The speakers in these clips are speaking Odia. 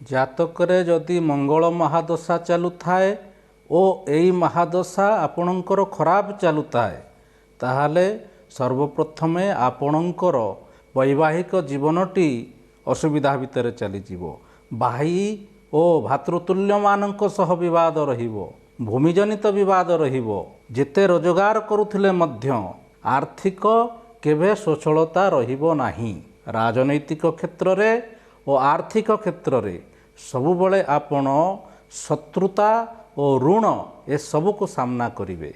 ଜାତକରେ ଯଦି ମଙ୍ଗଳ ମହାଦଶା ଚାଲୁଥାଏ ଓ ଏଇ ମହାଦଶା ଆପଣଙ୍କର ଖରାପ ଚାଲୁଥାଏ ତାହେଲେ ସର୍ବପ୍ରଥମେ ଆପଣଙ୍କର ବୈବାହିକ ଜୀବନଟି ଅସୁବିଧା ଭିତରେ ଚାଲିଯିବ। ଭାଇ ଓ ଭାତୃତୁଲ୍ୟମାନଙ୍କ ସହ ବିବାଦ ରହିବ, ଭୂମିଜନିତ ବିବାଦ ରହିବ। ଯେତେ ରୋଜଗାର କରୁଥିଲେ ମଧ୍ୟ ଆର୍ଥିକ କେବେ ସ୍ୱଚ୍ଛଳତା ରହିବ ନାହିଁ। ରାଜନୈତିକ କ୍ଷେତ୍ରରେ ଓ ଆର୍ଥିକ କ୍ଷେତ୍ରରେ ସବୁବେଳେ ଆପଣ ଶତ୍ରୁତା ଓ ଋଣ ଏସବୁକୁ ସାମ୍ନା କରିବେ।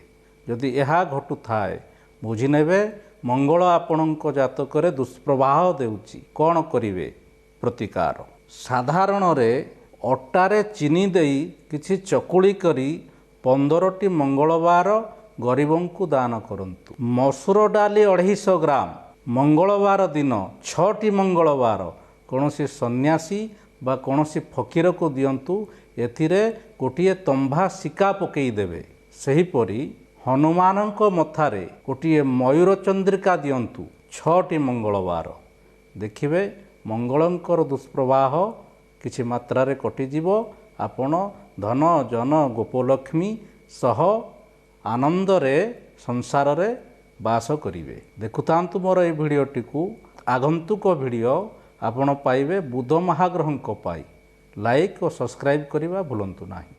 ଯଦି ଏହା ଘଟୁଥାଏ ବୁଝିନେବେ ମଙ୍ଗଳ ଆପଣଙ୍କ ଜାତକରେ ଦୁଷ୍ପ୍ରଭାବ ଦେଉଛି। କ'ଣ କରିବେ? ପ୍ରତିକାର ସାଧାରଣରେ ଅଟାରେ ଚିନି ଦେଇ କିଛି ଚକୁଳି କରି 15ଟି ମଙ୍ଗଳବାର ଗରିବଙ୍କୁ ଦାନ କରନ୍ତୁ। ମସୁର ଡାଲି 250 ଗ୍ରାମ ମଙ୍ଗଳବାର ଦିନ 6ଟି ମଙ୍ଗଳବାର କୌଣସି ସନ୍ନ୍ୟାସୀ ବା କୌଣସି ଫକୀରକୁ ଦିଅନ୍ତୁ। ଏଥିରେ ଗୋଟିଏ ତମ୍ଭା ଶିକା ପକାଇ ଦେବେ। ସେହିପରି ହନୁମାନଙ୍କ ମଥାରେ ଗୋଟିଏ ମୟୂର ଚନ୍ଦ୍ରିକା ଦିଅନ୍ତୁ 6ଟି ମଙ୍ଗଳବାର। ଦେଖିବେ ମଙ୍ଗଳଙ୍କର ଦୁଷ୍ପ୍ରବାହ କିଛି ମାତ୍ରାରେ କଟିଯିବ। ଆପଣ ଧନ ଜନ ଗୋପଲକ୍ଷ୍ମୀ ସହ ଆନନ୍ଦରେ ସଂସାରରେ ବାସ କରିବେ। ଦେଖୁଥାନ୍ତୁ ମୋର এই ଭିଡ଼ିଓଟିକୁ। ଆଗନ୍ତୁକ ଭିଡ଼ିଓ ଆପଣ ପାଇବେ ବୁଧ ମହାଗ୍ରହଙ୍କ ପାଇଁ। ଲାଇକ୍ ଓ ସବସ୍କ୍ରାଇବ୍ କରିବା ଭୁଲନ୍ତୁ ନାହିଁ।